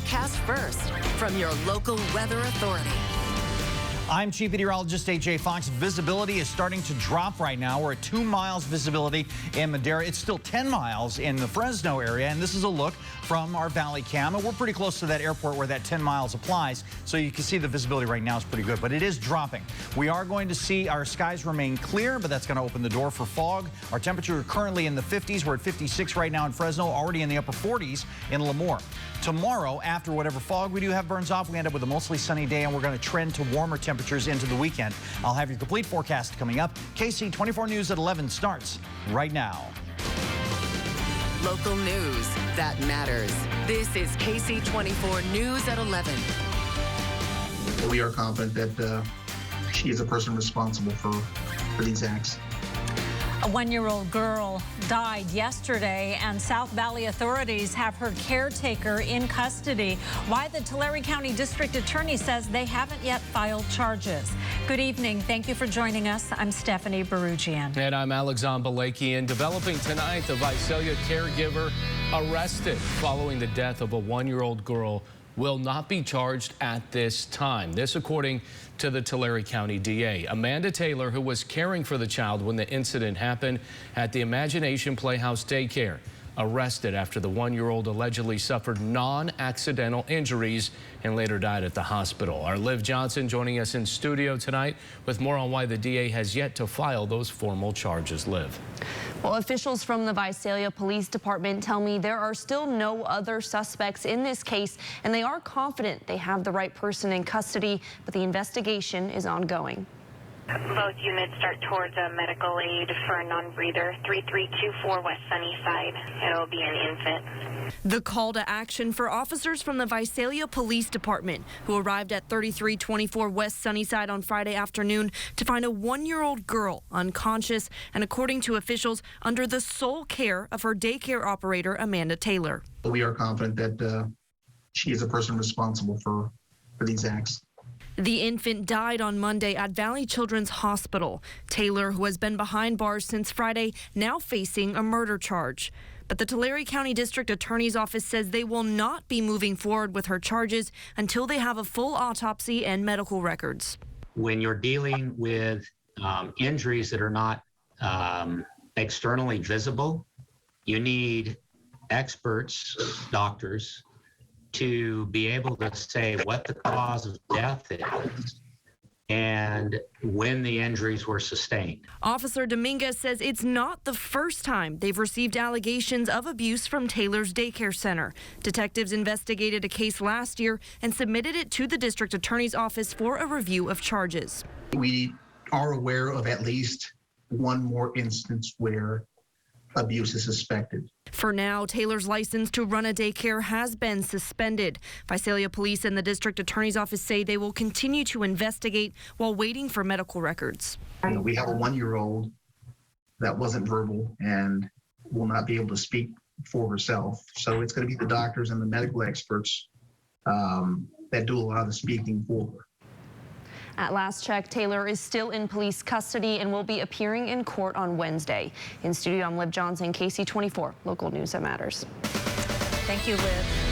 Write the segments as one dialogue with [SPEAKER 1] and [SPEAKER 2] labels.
[SPEAKER 1] forecast first from your local weather authority.
[SPEAKER 2] I'm Chief Meteorologist AJ Fox. Visibility is starting to drop right now. We're at 2 miles visibility in Madera. It's still 10 miles in the Fresno area, and this is a look from our Valley Cam. And we're pretty close to that airport where that 10 miles applies, so you can see the visibility right now is pretty good, but it is dropping. We are going to see our skies remain clear, but that's going to open the door for fog. Our temperature currently in the 50s. We're at 56 right now in Fresno, already in the upper 40s in Lemoore. Tomorrow, after whatever fog we do have burns off, we end up with a mostly sunny day, and we're going to trend to warmer temperatures into the weekend. I'll have your complete forecast coming up. Ksee 24 News at 11 starts right now.
[SPEAKER 1] Local news that matters. This is Ksee 24 News at 11.
[SPEAKER 3] We are confident that she is a person responsible for these acts.
[SPEAKER 4] A 1-year-old girl died yesterday, and South Valley authorities have her caretaker in custody. Why the Tulare County District Attorney says they haven't yet filed charges. Good evening. Thank you for joining us. I'm Stephanie Barugian.
[SPEAKER 5] And I'm Alexander Balakian. Developing tonight, the Visalia caregiver arrested following the death of a 1-year-old girl will not be charged at this time. This according to the Tulare County DA. Amanda Taylor, who was caring for the child when the incident happened at the Imagination Playhouse Daycare, arrested after the 1-year-old allegedly suffered non-accidental injuries and later died at the hospital. Our Liv Johnson joining us in studio tonight with more on why the DA has yet to file those formal charges. Liv.
[SPEAKER 6] Well, officials from the Visalia Police Department tell me there are still no other suspects in this case, and they are confident they have the right person in custody, but the investigation is ongoing.
[SPEAKER 7] Both units start towards a medical aid for a non-breather, 3324 West Sunnyside. It'll be an infant.
[SPEAKER 6] The call to action for officers from the Visalia Police Department who arrived at 3324 West Sunnyside on Friday afternoon to find a 1-year-old girl unconscious and, according to officials, under the sole care of her daycare operator, Amanda Taylor.
[SPEAKER 3] We are confident that she is a person responsible for these acts.
[SPEAKER 6] The infant died on Monday at Valley Children's Hospital. Taylor, who has been behind bars since Friday, now facing a murder charge. But the Tulare County District Attorney's Office says they will not be moving forward with her charges until they have a full autopsy and medical records.
[SPEAKER 8] When you're dealing with injuries that are not externally visible, you need experts, doctors, to be able to say what the cause of death is and when the injuries were sustained.
[SPEAKER 6] Officer Dominguez says it's not the first time they've received allegations of abuse from Taylor's daycare center. Detectives investigated a case last year and submitted it to the district attorney's office for a review of charges.
[SPEAKER 3] We are aware of at least one more instance where abuse is suspected.
[SPEAKER 6] For now, Taylor's license to run a daycare has been suspended. Visalia Police and the district attorney's office say they will continue to investigate while waiting for medical records.
[SPEAKER 3] We have a 1-year-old that wasn't verbal and will not be able to speak for herself. So it's going to be the doctors and the medical experts that do a lot of the speaking for her.
[SPEAKER 6] At last check, Taylor is still in police custody and will be appearing in court on Wednesday. In studio, I'm Liv Johnson, Ksee 24, local news that matters.
[SPEAKER 4] Thank you, Liv.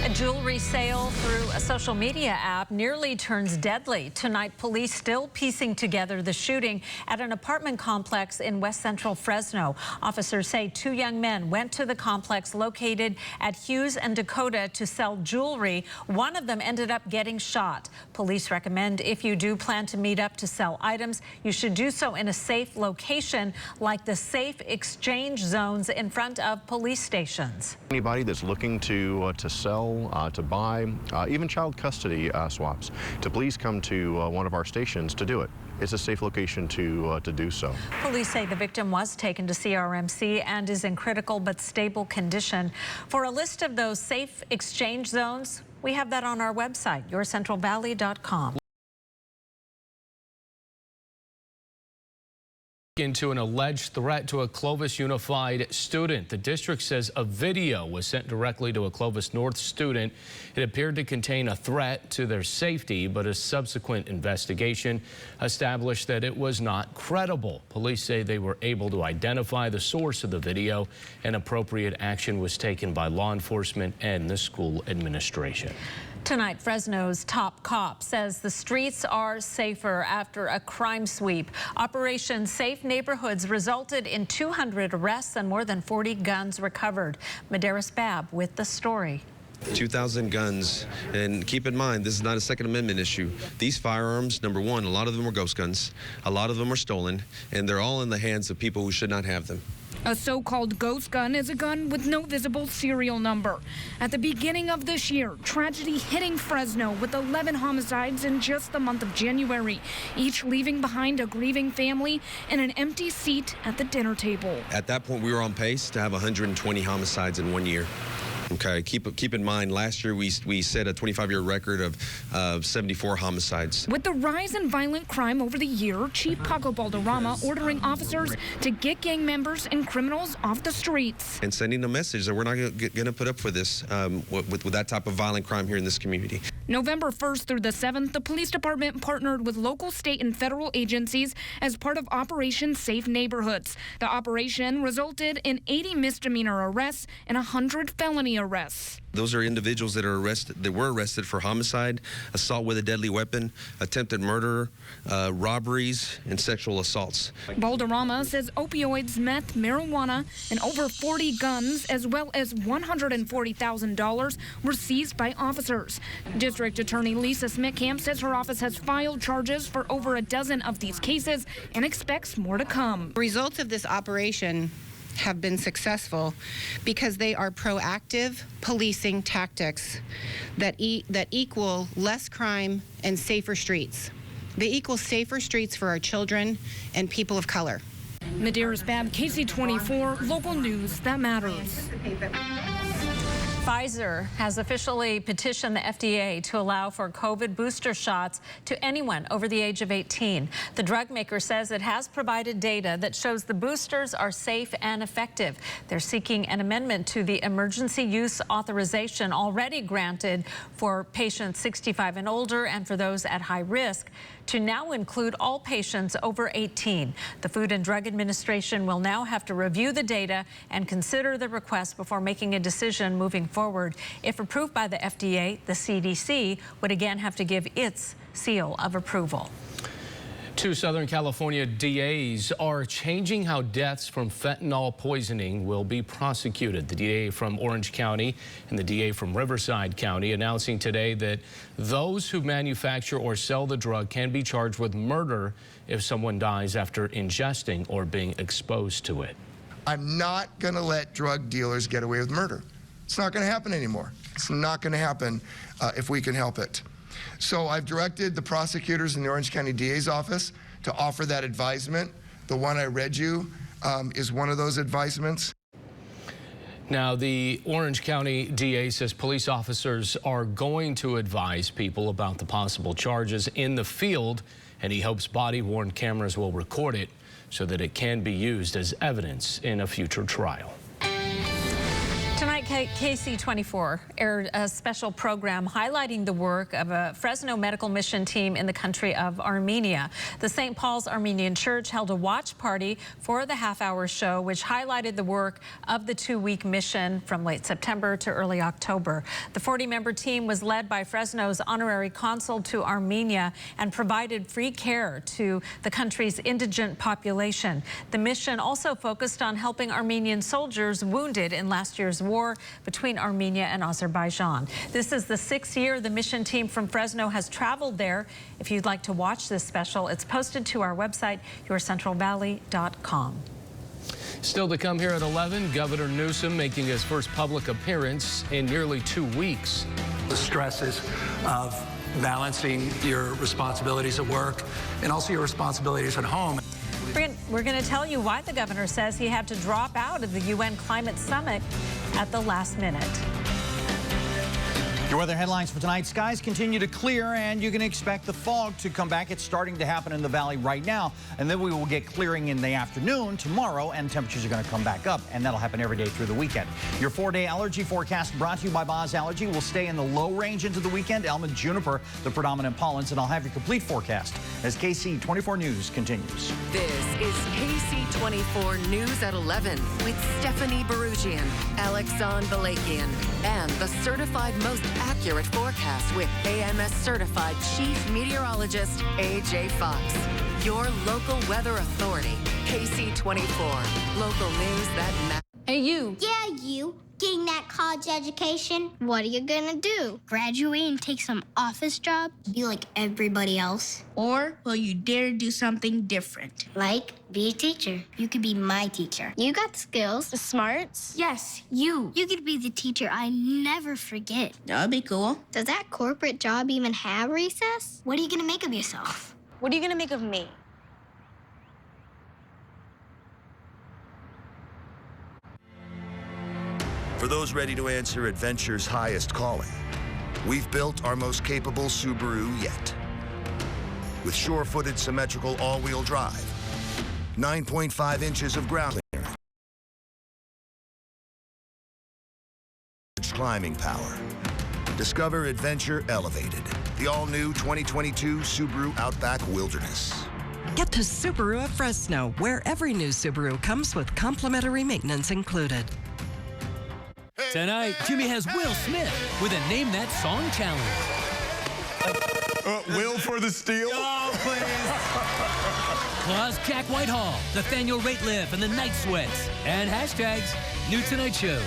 [SPEAKER 4] A jewelry sale through a social media app nearly turns deadly. Tonight, police still piecing together the shooting at an apartment complex in West Central Fresno. Officers say 2 young men went to the complex located at Hughes and Dakota to sell jewelry. One of them ended up getting shot. Police recommend if you do plan to meet up to sell items, you should do so in a safe location like the safe exchange zones in front of police stations.
[SPEAKER 9] Anybody that's looking to sell, to buy, even child custody swaps, to please come to one of our stations to do it. It's a safe location to do so.
[SPEAKER 4] Police say the victim was taken to CRMC and is in critical but stable condition. For a list of those safe exchange zones, we have that on our website, yourcentralvalley.com.
[SPEAKER 5] Into an alleged threat to a Clovis Unified student. The district says a video was sent directly to a Clovis North student. It appeared to contain a threat to their safety, but a subsequent investigation established that it was not credible. Police say they were able to identify the source of the video, and appropriate action was taken by law enforcement and the school administration.
[SPEAKER 4] Tonight, Fresno's top cop says the streets are safer after a crime sweep. Operation Safe Neighborhoods resulted in 200 arrests and more than 40 guns recovered. Medeiros Babb with the story.
[SPEAKER 10] 2,000 guns, and keep in mind, this is not a Second Amendment issue. These firearms, number one, a lot of them are ghost guns, a lot of them are stolen, and they're all in the hands of people who should not have them.
[SPEAKER 11] A so-called ghost gun is a gun with no visible serial number. At the beginning of this year, tragedy hitting Fresno with 11 homicides in just the month of January, each leaving behind a grieving family and an empty seat at the dinner table.
[SPEAKER 10] At that point, we were on pace to have 120 homicides in 1 year. Okay, keep in mind, last year we set a 25-year record of 74 homicides.
[SPEAKER 11] With the rise in violent crime over the year, Chief Paco Balderrama ordering officers to get gang members and criminals off the streets.
[SPEAKER 10] And sending a message that we're not going to put up for this with that type of violent crime here in this community.
[SPEAKER 11] November 1st through the 7th, the police department partnered with local, state, and federal agencies as part of Operation Safe Neighborhoods. The operation resulted in 80 misdemeanor arrests and 100 felony arrests.
[SPEAKER 10] Those are individuals that were arrested for homicide, assault with a deadly weapon, attempted murder, robberies, and sexual assaults.
[SPEAKER 11] Balderrama says opioids, meth, marijuana, and over 40 guns, as well as $140,000 were seized by officers. District Attorney Lisa Smitkamp says her office has filed charges for over a dozen of these cases and expects more to come.
[SPEAKER 12] Results of this operation have been successful because they are proactive policing tactics that equal less crime and safer streets. They equal safer streets for our children and people of color.
[SPEAKER 11] Medeiros Babb, Ksee 24, local news that matters.
[SPEAKER 4] Pfizer has officially petitioned the FDA to allow for COVID booster shots to anyone over the age of 18. The drug maker says it has provided data that shows the boosters are safe and effective. They're seeking an amendment to the emergency use authorization already granted for patients 65 and older and for those at high risk to now include all patients over 18. The Food and Drug Administration will now have to review the data and consider the request before making a decision moving forward. If approved by the FDA, the CDC would again have to give its seal of approval.
[SPEAKER 5] Two Southern California DAs are changing how deaths from fentanyl poisoning will be prosecuted. The DA from Orange County and the DA from Riverside County announcing today that those who manufacture or sell the drug can be charged with murder if someone dies after ingesting or being exposed to it.
[SPEAKER 13] I'm not going to let drug dealers get away with murder. It's not going to happen anymore. It's not going to happen if we can help it. So I've directed the prosecutors in the Orange County DA's office to offer that advisement. The one I read you is one of those advisements.
[SPEAKER 5] Now, the Orange County DA says police officers are going to advise people about the possible charges in the field, and he hopes body-worn cameras will record it so that it can be used as evidence in a future trial.
[SPEAKER 4] Tonight, Ksee 24 aired a special program highlighting the work of a Fresno medical mission team in the country of Armenia. The St. Paul's Armenian Church held a watch party for the half-hour show, which highlighted the work of the two-week mission from late September to early October. The 40-member team was led by Fresno's honorary consul to Armenia and provided free care to the country's indigent population. The mission also focused on helping Armenian soldiers wounded in last year's war between Armenia and Azerbaijan. This is the 6th year the mission team from Fresno has traveled there. If you'd like to watch this special, it's posted to our website, yourcentralvalley.com.
[SPEAKER 5] Still to come here at 11, Governor Newsom making his first public appearance in nearly 2 weeks.
[SPEAKER 14] The stresses of balancing your responsibilities at work and also your responsibilities at home.
[SPEAKER 4] We're going to tell you why the governor says he had to drop out of the UN Climate Summit at the last minute.
[SPEAKER 2] Your weather headlines for tonight. Skies continue to clear, and you can expect the fog to come back. It's starting to happen in the valley right now, and then we will get clearing in the afternoon tomorrow, and temperatures are going to come back up, and that'll happen every day through the weekend. Your 4-day allergy forecast brought to you by Boz Allergy will stay in the low range into the weekend. Elm and juniper, the predominant pollens, and I'll have your complete forecast as KC 24 News continues.
[SPEAKER 1] This is KC 24 News at 11 with Stephanie Barugian, Alexandre Balakian, and the certified most accurate forecast with AMS certified Chief Meteorologist AJ Fox. Your local weather authority, KC 24. Local news that matters.
[SPEAKER 15] Hey, you.
[SPEAKER 16] Yeah, you. Getting that college education, what are you gonna do? Graduate and take some office job? Be like everybody else?
[SPEAKER 15] Or will you dare do something different?
[SPEAKER 16] Like, be a teacher. You could be my teacher. You got the skills.
[SPEAKER 15] The smarts?
[SPEAKER 16] Yes, you. You could be the teacher I never forget.
[SPEAKER 15] That'd be cool.
[SPEAKER 16] Does that corporate job even have recess? What are you gonna make of yourself?
[SPEAKER 15] What are you gonna make of me?
[SPEAKER 17] For those ready to answer adventure's highest calling, we've built our most capable Subaru yet. With sure-footed symmetrical all-wheel drive, 9.5 inches of ground clearance, climbing power. Discover adventure elevated. The all-new 2022 Subaru Outback Wilderness.
[SPEAKER 18] Get to Subaru at Fresno, where every new Subaru comes with complimentary maintenance included.
[SPEAKER 19] Tonight, Jimmy has Will Smith with a Name That Song challenge.
[SPEAKER 20] Will for the steal?
[SPEAKER 19] Oh, please. Plus, Jack Whitehall, Nathaniel Rateliff, and the Night Sweats. And hashtags, New Tonight Show.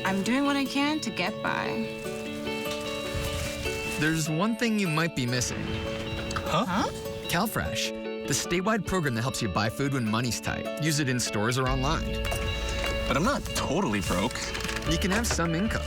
[SPEAKER 21] I'm doing what I can to get by.
[SPEAKER 22] There's one thing you might be missing.
[SPEAKER 21] Huh?
[SPEAKER 22] CalFresh. The statewide program that helps you buy food when money's tight. Use it in stores or online.
[SPEAKER 20] But I'm not totally broke.
[SPEAKER 22] You can have some income.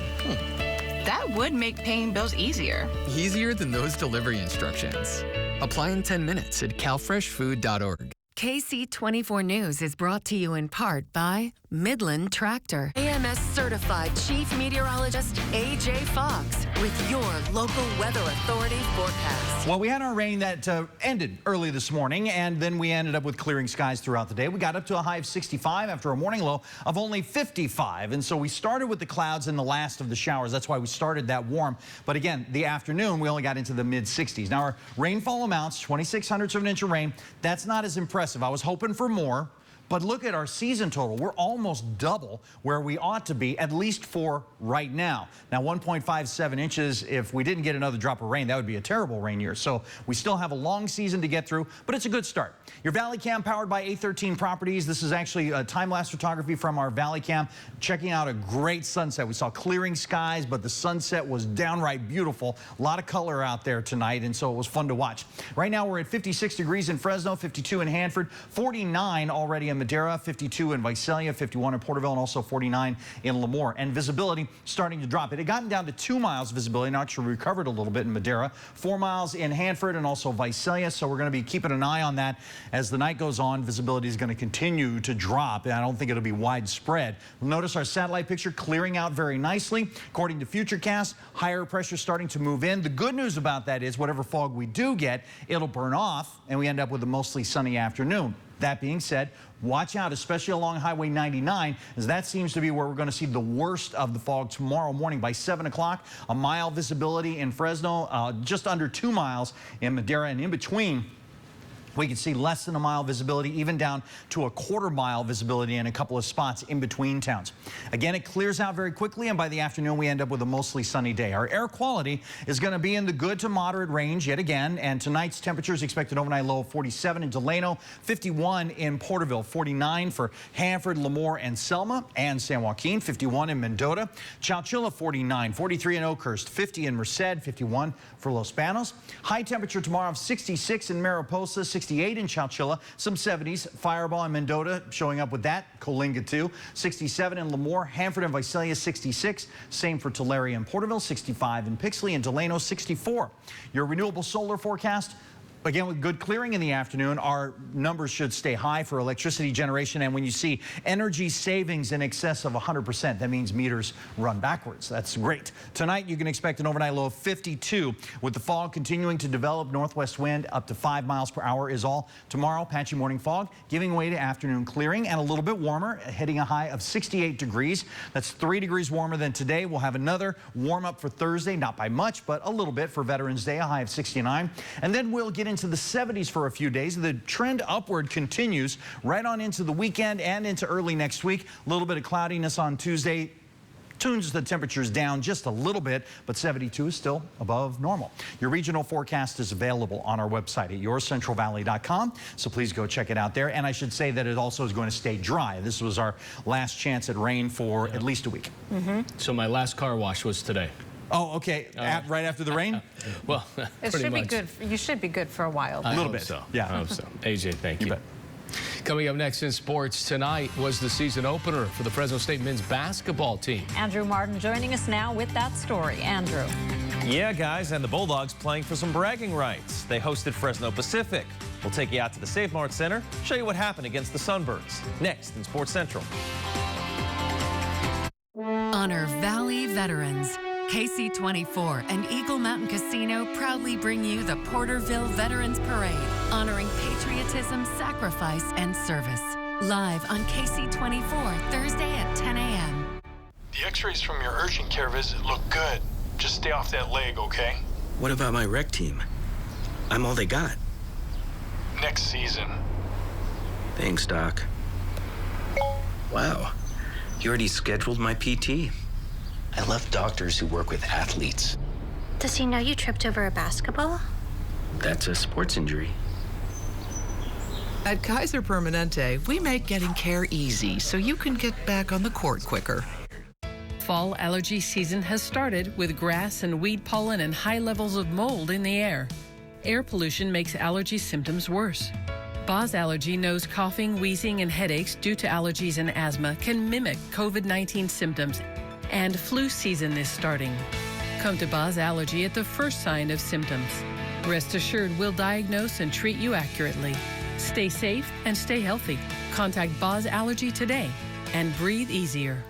[SPEAKER 21] That would make paying bills easier.
[SPEAKER 22] Easier than those delivery instructions. Apply in 10 minutes at calfreshfood.org.
[SPEAKER 1] KC 24 News is brought to you in part by Midland Tractor. AMS certified Chief Meteorologist AJ Fox with your local weather authority forecast.
[SPEAKER 2] Well, we had our rain that ended early this morning, and then we ended up with clearing skies throughout the day. We got up to a high of 65 after a morning low of only 55. And so we started with the clouds in the last of the showers. That's why we started that warm. But again, the afternoon, we only got into the mid-60s. Now, our rainfall amounts, 26/100 of an inch of rain. That's not as impressive. I was hoping for more. But look at our season total. We're almost double where we ought to be, at least for right now. Now, 1.57 inches, if we didn't get another drop of rain, that would be a terrible rain year. So we still have a long season to get through, but it's a good start. Your Valley Cam powered by A13 Properties. This is actually a time-lapse photography from our Valley Cam, checking out a great sunset. We saw clearing skies, but the sunset was downright beautiful. A lot of color out there tonight, and so it was fun to watch. Right now, we're at 56 degrees in Fresno, 52 in Hanford, 49 already in Madera, 52 in Visalia, 51 in Porterville, and also 49 in Lemoore. And visibility starting to drop. It had gotten down to 2 miles visibility. Now actually recovered a little bit in Madera, 4 miles in Hanford and also Visalia. So we're going to be keeping an eye on that as the night goes on. Visibility is going to continue to drop, and I don't think it'll be widespread. Notice our satellite picture clearing out very nicely. According to Futurecast, higher pressure starting to move in. The good news about that is whatever fog we do get, it'll burn off, and we end up with a mostly sunny afternoon. That being said, watch out, especially along Highway 99, as that seems to be where we're going to see the worst of the fog tomorrow morning by 7 o'clock. A mile visibility in Fresno, just under 2 miles in Madera, and in between, we can see less than a mile visibility, even down to a quarter-mile visibility in a couple of spots in between towns. Again, it clears out very quickly, and by the afternoon, we end up with a mostly sunny day. Our air quality is going to be in the good to moderate range yet again, and tonight's temperature is expected overnight low of 47 in Delano, 51 in Porterville, 49 for Hanford, Lemoore, and Selma, and San Joaquin, 51 in Mendota, Chowchilla, 49, 43 in Oakhurst, 50 in Merced, 51 for Los Banos. High temperature tomorrow of 66 in Mariposa, 68 in Chowchilla, some 70s. Fireball in Mendota showing up with that. Coalinga too. 67 in Lemoore, Hanford and Visalia 66. Same for Tulare and Porterville. 65 in Pixley and Delano 64. Your renewable solar forecast. Again, with good clearing in the afternoon, our numbers should stay high for electricity generation. And when you see energy savings in excess of 100%, that means meters run backwards. That's great. Tonight, you can expect an overnight low of 52. With the fog continuing to develop, northwest wind up to 5 miles per hour is all. Tomorrow, patchy morning fog, giving way to afternoon clearing and a little bit warmer, hitting a high of 68 degrees. That's 3 degrees warmer than today. We'll have another warm up for Thursday, not by much, but a little bit for Veterans Day, a high of 69. And then we'll get into the 70s for a few days. The trend upward continues right on into the weekend and into early next week. A little bit of cloudiness on Tuesday. Tunes the temperatures down just a little bit, but 72 is still above normal. Your regional forecast is available on our website at yourcentralvalley.com, so please go check it out there. And I should say that it also is going to stay dry. This was our last chance at rain for at least a week.
[SPEAKER 5] So my last car wash was today.
[SPEAKER 2] Oh, okay. Right after the rain?
[SPEAKER 5] Well,
[SPEAKER 4] It should be good. You should be good for a while.
[SPEAKER 5] A
[SPEAKER 2] little bit.
[SPEAKER 5] So.
[SPEAKER 2] Yeah.
[SPEAKER 5] I hope so. AJ, thank you.
[SPEAKER 2] Bet.
[SPEAKER 5] Coming up next in sports tonight was the season opener for the Fresno State men's basketball team.
[SPEAKER 4] Andrew Martin joining us now with that story. Andrew.
[SPEAKER 7] Yeah, guys, and the Bulldogs playing for some bragging rights. They hosted Fresno Pacific. We'll take you out to the Save Mart Center, show you what happened against the Sunbirds. Next in Sports Central.
[SPEAKER 1] Honor Valley veterans. Ksee 24 and Eagle Mountain Casino proudly bring you the Porterville Veterans Parade, honoring patriotism, sacrifice, and service. Live on Ksee 24, Thursday at 10 a.m.
[SPEAKER 8] The x-rays from your urgent care visit look good. Just stay off that leg, okay?
[SPEAKER 23] What about my rec team? I'm all they got.
[SPEAKER 8] Next season.
[SPEAKER 23] Thanks, Doc. Wow, you already scheduled my PT? I love doctors who work with athletes.
[SPEAKER 15] Does he know you tripped over a basketball?
[SPEAKER 23] That's a sports injury.
[SPEAKER 24] At Kaiser Permanente, we make getting care easy so you can get back on the court quicker.
[SPEAKER 25] Fall allergy season has started with grass and weed pollen and high levels of mold in the air. Air pollution makes allergy symptoms worse. Boz Allergy knows coughing, wheezing, and headaches due to allergies and asthma can mimic COVID-19 symptoms, and flu season is starting. Come to Boz Allergy at the first sign of symptoms. Rest assured we'll diagnose and treat you accurately. Stay safe and stay healthy. Contact Boz Allergy today and breathe easier.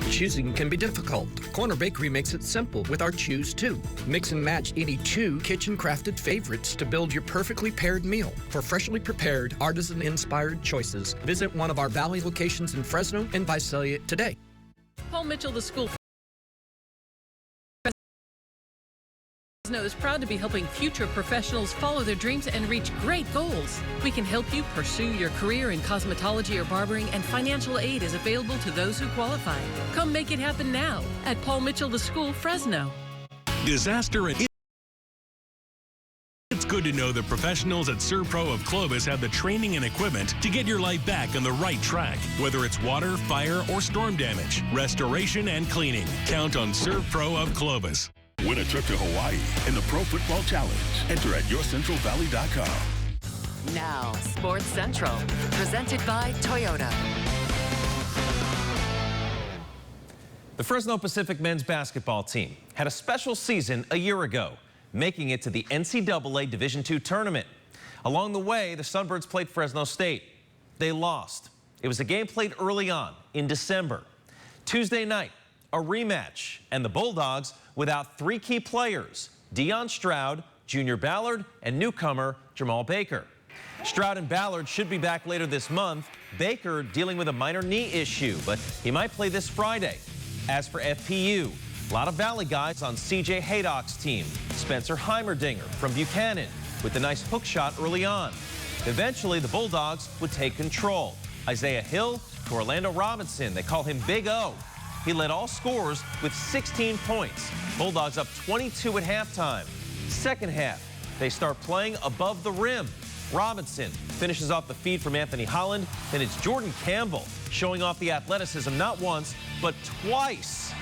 [SPEAKER 26] Choosing can be difficult. Corner Bakery makes it simple with our Choose 2. Mix and match any 2 kitchen-crafted favorites to build your perfectly paired meal. For freshly prepared, artisan-inspired choices, visit one of our Valley locations in Fresno and Visalia today.
[SPEAKER 25] Paul Mitchell, the school Fresno is proud to be helping future professionals follow their dreams and reach great goals. We can help you pursue your career in cosmetology or barbering, and financial aid is available to those who qualify. Come make it happen now at Paul Mitchell, the school, Fresno.
[SPEAKER 27] Disaster and it's good to know the professionals at ServPro of Clovis have the training and equipment to get your life back on the right track. Whether it's water, fire, or storm damage, restoration and cleaning. Count on ServPro of Clovis.
[SPEAKER 28] Win a trip to Hawaii in the Pro Football Challenge. Enter at yourcentralvalley.com.
[SPEAKER 1] Now, Sports Central, presented by Toyota.
[SPEAKER 7] The Fresno Pacific men's basketball team had a special season a year ago, making it to the NCAA Division II tournament. Along the way, the Sunbirds played Fresno State. They lost. It was a game played early on in December. Tuesday night, a rematch, and the Bulldogs without 3 key players, Deion Stroud, Junior Ballard, and newcomer Jamal Baker. Stroud and Ballard should be back later this month. Baker dealing with a minor knee issue, but he might play this Friday. As for FPU, a lot of Valley guys on C.J. Haydock's team. Spencer Heimerdinger from Buchanan with a nice hook shot early on. Eventually, the Bulldogs would take control. Isaiah Hill to Orlando Robinson. They call him Big O. He led all scorers with 16 points. Bulldogs up 22 at halftime. Second half, they start playing above the rim. Robinson finishes off the feed from Anthony Holland. Then it's Jordan Campbell showing off the athleticism not once, but twice.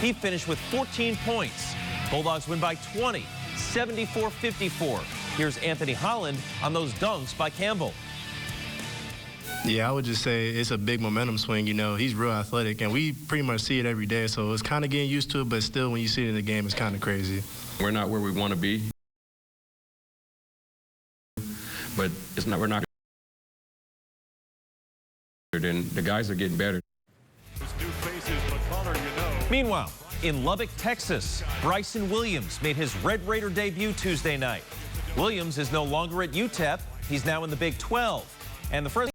[SPEAKER 7] He finished with 14 points. Bulldogs win by 20, 74-54. Here's Anthony Holland on those dunks by Campbell.
[SPEAKER 29] Yeah, I would just say it's a big momentum swing. You know, he's real athletic, and we pretty much see it every day, so it's kind of getting used to it, but still, when you see it in the game, it's kind of crazy.
[SPEAKER 30] We're not where we want to be.
[SPEAKER 3] but it's not. We're not. And the guys are getting better.
[SPEAKER 7] Meanwhile, in Lubbock, Texas, Bryson Williams made his Red Raider debut Tuesday night. Williams is no longer at UTEP. He's now in the Big 12. And the first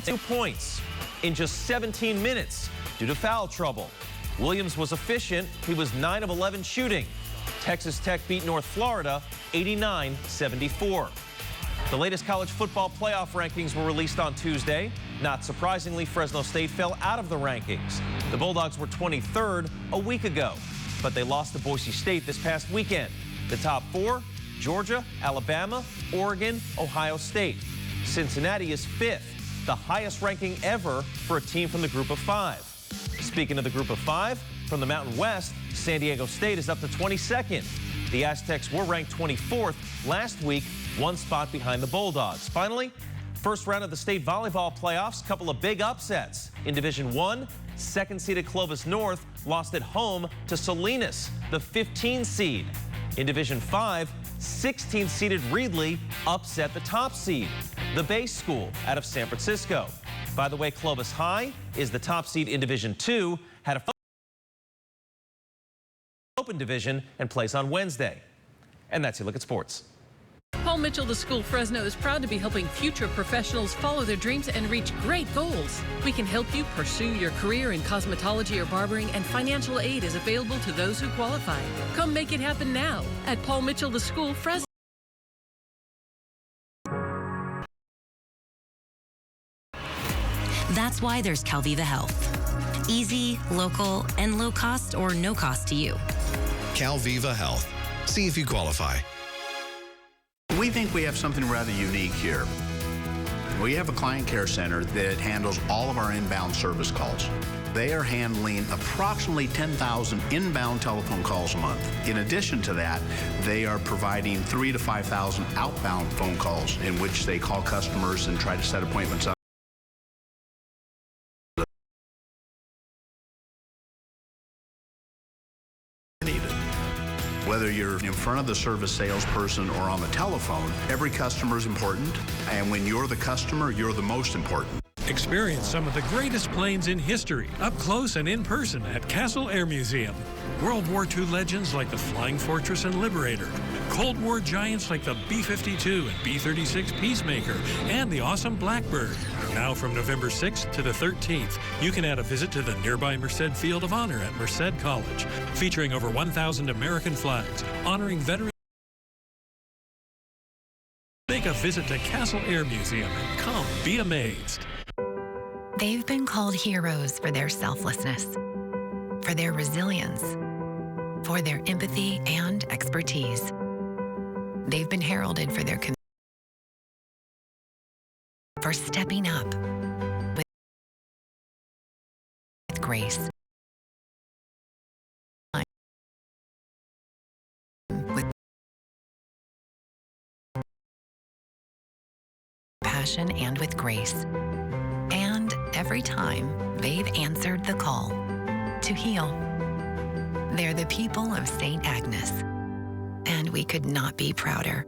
[SPEAKER 7] 2 points in just 17 minutes due to foul trouble. Williams was efficient. He was 9 of 11 shooting. Texas Tech beat North Florida 89-74. The latest college football playoff rankings were released on Tuesday. Not surprisingly, Fresno State fell out of the rankings. The Bulldogs were 23rd a week ago, but they lost to Boise State this past weekend. The top 4, Georgia, Alabama, Oregon, Ohio State. Cincinnati is 5th, the highest ranking ever for a team from the group of 5. Speaking of the group of 5, from the Mountain West, San Diego State is up to 22nd. The Aztecs were ranked 24th last week, 1 spot behind the Bulldogs. Finally, first round of the state volleyball playoffs, couple of big upsets. In Division 1, second-seeded Clovis North lost at home to Salinas, the 15 seed. In Division 5, 16th-seeded Reedley upset the top seed, the Bay School out of San Francisco. By the way, Clovis High is the top seed in Division 2, had a open division and plays on Wednesday. And that's your look at sports.
[SPEAKER 25] Paul Mitchell, the school Fresno, is proud to be helping future professionals follow their dreams and reach great goals. We can help you pursue your career in cosmetology or barbering, and financial aid is available to those who qualify. Come make it happen now at Paul Mitchell, the school Fresno.
[SPEAKER 6] That's why there's Calviva Health. Easy, local, and low cost or no cost to you.
[SPEAKER 9] Calviva Health. See if you qualify.
[SPEAKER 10] We think we have something rather unique here. We have a client care center that handles all of our inbound service calls. They are handling approximately 10,000 inbound telephone calls a month. In addition to that, they are providing 3,000 to 5,000 outbound phone calls in which they call customers and try to set appointments up. Whether you're in front of the service salesperson or on the telephone, every customer is important, and when you're the customer, you're the most important.
[SPEAKER 27] Experience some of the greatest planes in history, up close and in person at Castle Air Museum. World War II legends like the Flying Fortress and Liberator, Cold War giants like the B-52 and B-36 Peacemaker, and the awesome Blackbird. Now from November 6th to the 13th, you can add a visit to the nearby Merced Field of Honor at Merced College, featuring over 1,000 American flags, honoring veterans. Make a visit to Castle Air Museum and come be amazed.
[SPEAKER 11] They've been called heroes for their selflessness, for their resilience, for their empathy and expertise. They've been heralded for their commitment, for stepping up with grace, with passion, and with grace. And every time, they've answered the call to heal. They're the people of St. Agnes, and we could not be prouder.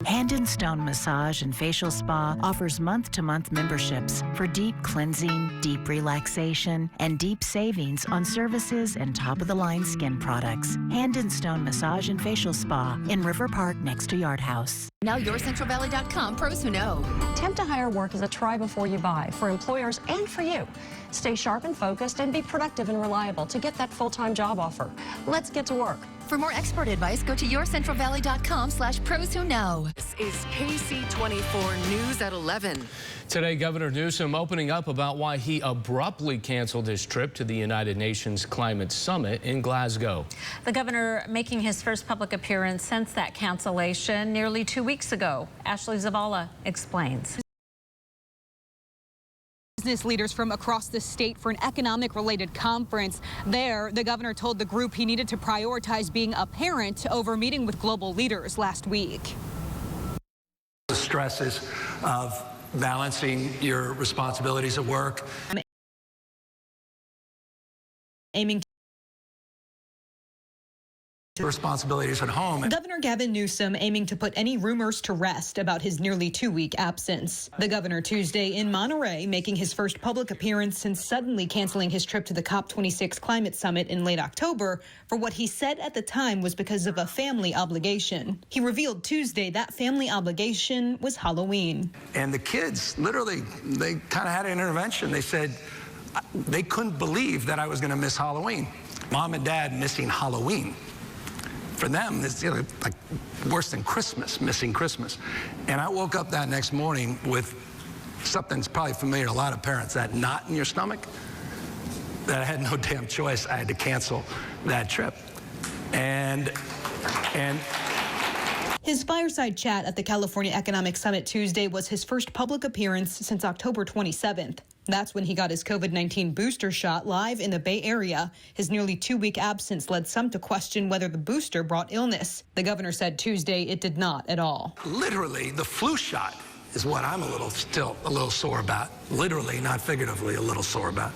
[SPEAKER 12] Hand and Stone Massage and Facial Spa offers month-to-month memberships for deep cleansing, deep relaxation, and deep savings on services and top-of-the-line skin products. Hand and Stone Massage and Facial Spa in River Park next to Yard House.
[SPEAKER 13] Now YourCentralValley.com, pros who know.
[SPEAKER 14] Temp to hire work is a try before you buy for employers and for you. Stay sharp and focused and be productive and reliable to get that full-time job offer. Let's get to work.
[SPEAKER 13] For more expert advice, go to YourCentralValley.com/pros who know.
[SPEAKER 1] This is Ksee 24 News at 11.
[SPEAKER 5] Today, Governor Newsom opening up about why he abruptly canceled his trip to the United Nations Climate Summit in Glasgow.
[SPEAKER 4] The governor making his first public appearance since that cancellation nearly 2 weeks ago. Ashley Zavala explains.
[SPEAKER 16] Business leaders from across the state for an economic-related conference. There, the governor told the group he needed to prioritize being a parent over meeting with global leaders last week.
[SPEAKER 30] The stresses of balancing your responsibilities at work.
[SPEAKER 16] Aiming
[SPEAKER 30] responsibilities at home.
[SPEAKER 16] Governor Gavin Newsom aiming to put any rumors to rest about his nearly 2-week absence. The governor Tuesday in Monterey making his first public appearance since suddenly canceling his trip to the COP26 climate summit in late October for what he said at the time was because of a family obligation. He revealed Tuesday that family obligation was Halloween.
[SPEAKER 30] And the kids, literally, they kind of had an intervention. They said they couldn't believe that I was going to miss Halloween. Mom and Dad missing Halloween. For them, it's like worse than Christmas, missing Christmas. And I woke up that next morning with something that's probably familiar to a lot of parents, that knot in your stomach, that I had no damn choice. I had to cancel that trip. And
[SPEAKER 16] his fireside chat at the California Economic Summit Tuesday was his first public appearance since October 27th. That's when he got his COVID-19 booster shot live in the Bay Area. His nearly 2-week absence led some to question whether the booster brought illness. The governor said Tuesday it did not at all.
[SPEAKER 30] Literally, the flu shot is what I'm still a little sore about. Literally, not figuratively, a little sore about.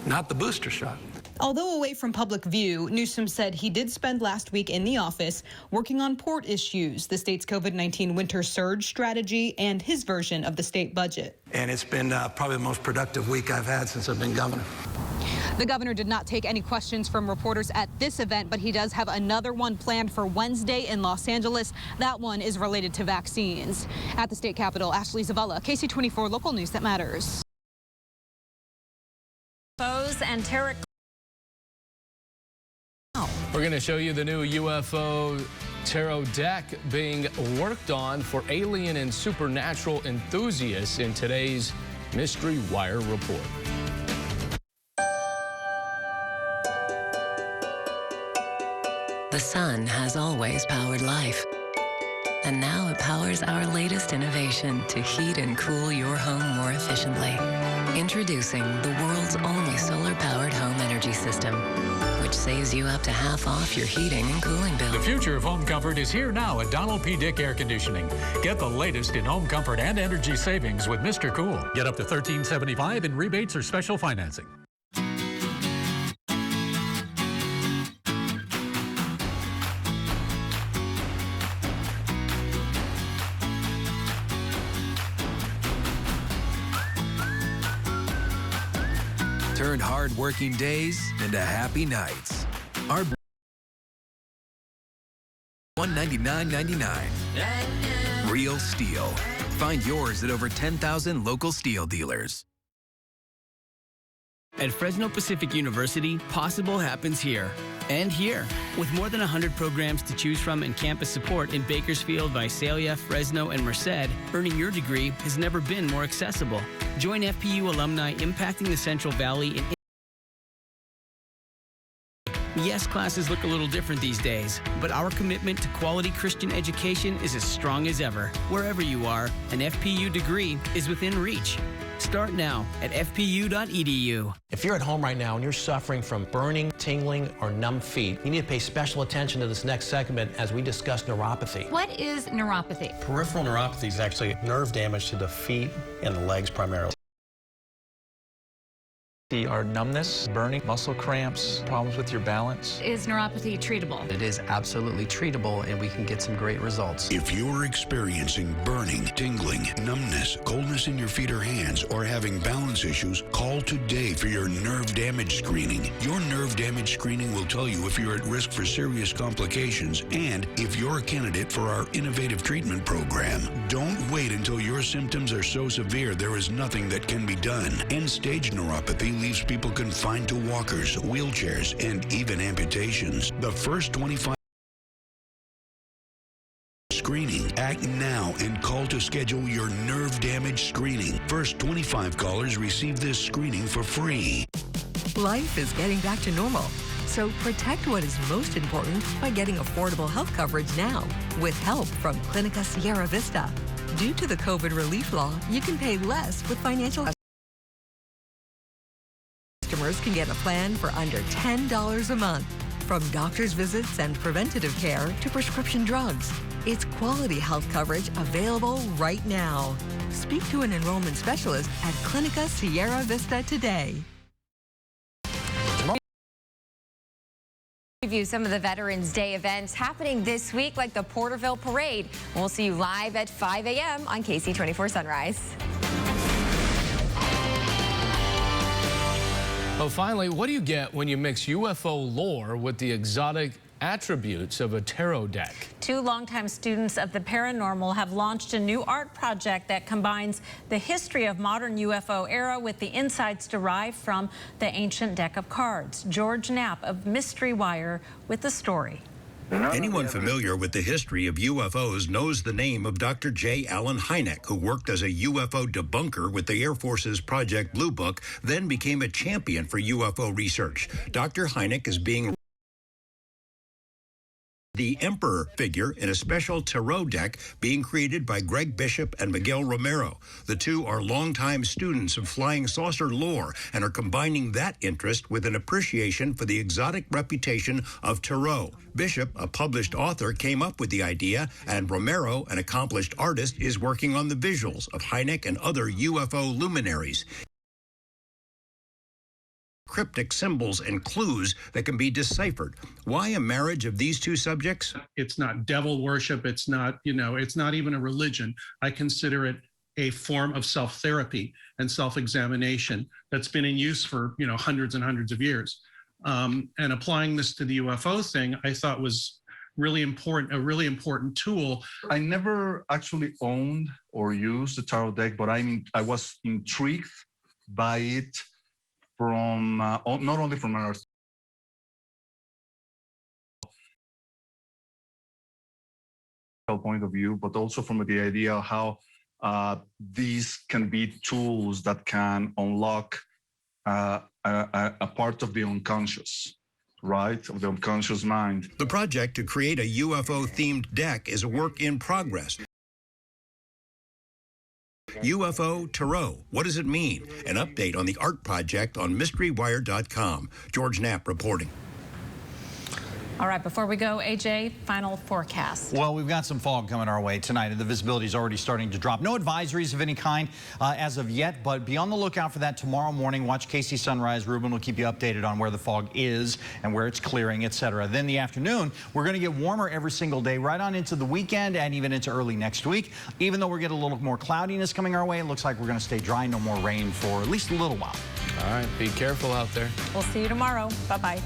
[SPEAKER 30] Not the booster shot.
[SPEAKER 16] Although away from public view, Newsom said he did spend last week in the office working on port issues, the state's COVID-19 winter surge strategy, and his version of the state budget.
[SPEAKER 30] And it's been probably the most productive week I've had since I've been governor.
[SPEAKER 16] The governor did not take any questions from reporters at this event, but he does have another one planned for Wednesday in Los Angeles. That one is related to vaccines. At the state capitol, Ashley Zavella, Ksee 24 local news that matters.
[SPEAKER 4] Foes and terror.
[SPEAKER 5] We're going to show you the new UFO tarot deck being worked on for alien and supernatural enthusiasts in today's Mystery Wire Report.
[SPEAKER 2] The sun has always powered life. And now it powers our latest innovation to heat and cool your home more efficiently. Introducing the world's only solar-powered home energy system, which saves you up to half off your heating and cooling bill.
[SPEAKER 8] The future of home comfort is here now at Donald P. Dick Air Conditioning. Get the latest in home comfort and energy savings with Mr. Cool. Get up to $13.75 in rebates or special financing.
[SPEAKER 15] Turn hard-working days into happy nights. Our $199.99. Real steel. Find yours at over 10,000 local steel dealers.
[SPEAKER 17] At Fresno Pacific University, possible happens here and here. With more than 100 programs to choose from and campus support in Bakersfield, Visalia, Fresno, and Merced, earning your degree has never been more accessible. Join FPU alumni impacting the Central Valley. Yes, classes look a little different these days, but our commitment to quality Christian education is as strong as ever. Wherever you are, an FPU degree is within reach. Start now at fpu.edu.
[SPEAKER 18] If you're at home right now and you're suffering from burning, tingling, or numb feet, you need to pay special attention to this next segment as we discuss neuropathy.
[SPEAKER 19] What is neuropathy?
[SPEAKER 18] Peripheral neuropathy is actually nerve damage to the feet and the legs primarily.
[SPEAKER 20] Are numbness, burning, muscle cramps, problems with your balance.
[SPEAKER 19] Is neuropathy treatable?
[SPEAKER 18] It is absolutely treatable, and we can get some great results.
[SPEAKER 28] If you're experiencing burning, tingling, numbness, coldness in your feet or hands, or having balance issues, call today for your nerve damage screening. Your nerve damage screening will tell you if you're at risk for serious complications and if you're a candidate for our innovative treatment program. Don't wait until your symptoms are so severe there is nothing that can be done. End-stage neuropathy leaves people confined to walkers, wheelchairs, and even amputations. The first 25 screening. Act now and call to schedule your nerve damage screening. First 25 callers receive this screening for free.
[SPEAKER 21] Life is getting back to normal, so protect what is most important by getting affordable health coverage now with help from Clinica Sierra Vista. Due to the COVID relief law, you can pay less with financial. Customers can get a plan for under $10 a month. From doctor's visits and preventative care to prescription drugs, it's quality health coverage available right now. Speak to an enrollment specialist at Clinica Sierra Vista today.
[SPEAKER 3] Preview some of the Veterans Day events happening this week, like the Porterville Parade. We'll see you live at 5 a.m. on Ksee 24 Sunrise.
[SPEAKER 5] Well, finally, what do you get when you mix UFO lore with the exotic attributes of a tarot deck?
[SPEAKER 4] Two longtime students of the paranormal have launched a new art project that combines the history of modern UFO era with the insights derived from the ancient deck of cards. George Knapp of Mystery Wire with the story.
[SPEAKER 6] Anyone familiar with the history of UFOs knows the name of Dr. J. Allen Hynek, who worked as a UFO debunker with the Air Force's Project Blue Book, then became a champion for UFO research. Dr. Hynek is being the Emperor figure in a special tarot deck being created by Greg Bishop and Miguel Romero. The two are longtime students of flying saucer lore and are combining that interest with an appreciation for the exotic reputation of tarot. Bishop, a published author, came up with the idea, and Romero, an accomplished artist, is working on the visuals of Hynek and other UFO luminaries. Cryptic symbols and clues that can be deciphered. Why a marriage of these two subjects?
[SPEAKER 7] It's not devil worship. It's not, it's not even a religion. I consider it a form of self-therapy and self-examination that's been in use for, hundreds and hundreds of years. And applying this to the UFO thing, I thought was really important, a really important tool.
[SPEAKER 9] I never actually owned or used the tarot deck, but I was intrigued by it from not only from our point of view, but also from the idea of how these can be tools that can unlock a part of the unconscious, right, of the unconscious mind.
[SPEAKER 6] The project to create a UFO-themed deck is a work in progress. UFO Tarot. What does it mean? An update on the art project on MysteryWire.com. George Knapp reporting.
[SPEAKER 4] All right, before we go, AJ, final forecast.
[SPEAKER 22] Well, we've got some fog coming our way tonight, and the visibility is already starting to drop. No advisories of any kind as of yet, but be on the lookout for that tomorrow morning. Watch Ksee Sunrise. Ruben will keep you updated on where the fog is and where it's clearing, etc. Then the afternoon, we're going to get warmer every single day, right on into the weekend and even into early next week. Even though we're getting a little more cloudiness coming our way, it looks like we're going to stay dry, no more rain for at least a little while.
[SPEAKER 5] All right, be careful out there.
[SPEAKER 4] We'll see you tomorrow. Bye-bye.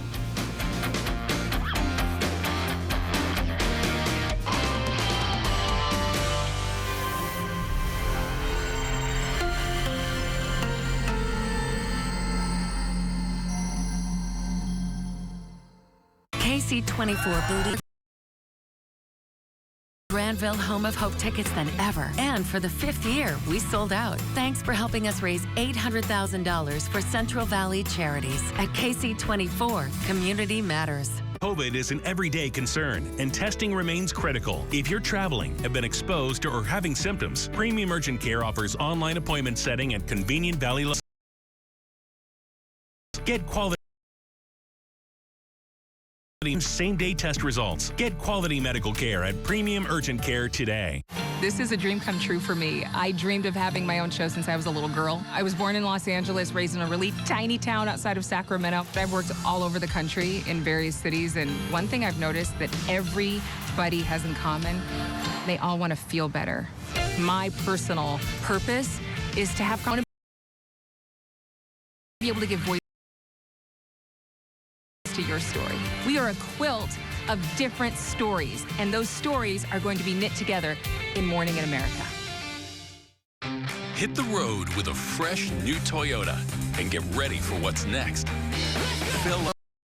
[SPEAKER 1] Ksee 24 booty. Granville Home of Hope tickets than ever. And for the 5th year, we sold out. Thanks for helping us raise $800,000 for Central Valley charities. At Ksee 24, community matters.
[SPEAKER 27] COVID is an everyday concern, and testing remains critical. If you're traveling, have been exposed, or are having symptoms, Premium Urgent Care offers online appointment setting at convenient Valley. Get quality same-day test results. Get quality medical care at Premium Urgent Care today.
[SPEAKER 23] This is a dream come true for me. I dreamed of having my own show since I was a little girl. I was born in Los Angeles, raised in a really tiny town outside of Sacramento. I've worked all over the country in various cities, and one thing I've noticed that everybody has in common, they all want to feel better. My personal purpose is to have be able to give voice to your story. We are a quilt of different stories, and those stories are going to be knit together in Morning in America.
[SPEAKER 27] Hit the road with a fresh new Toyota and get ready for what's next. Fill up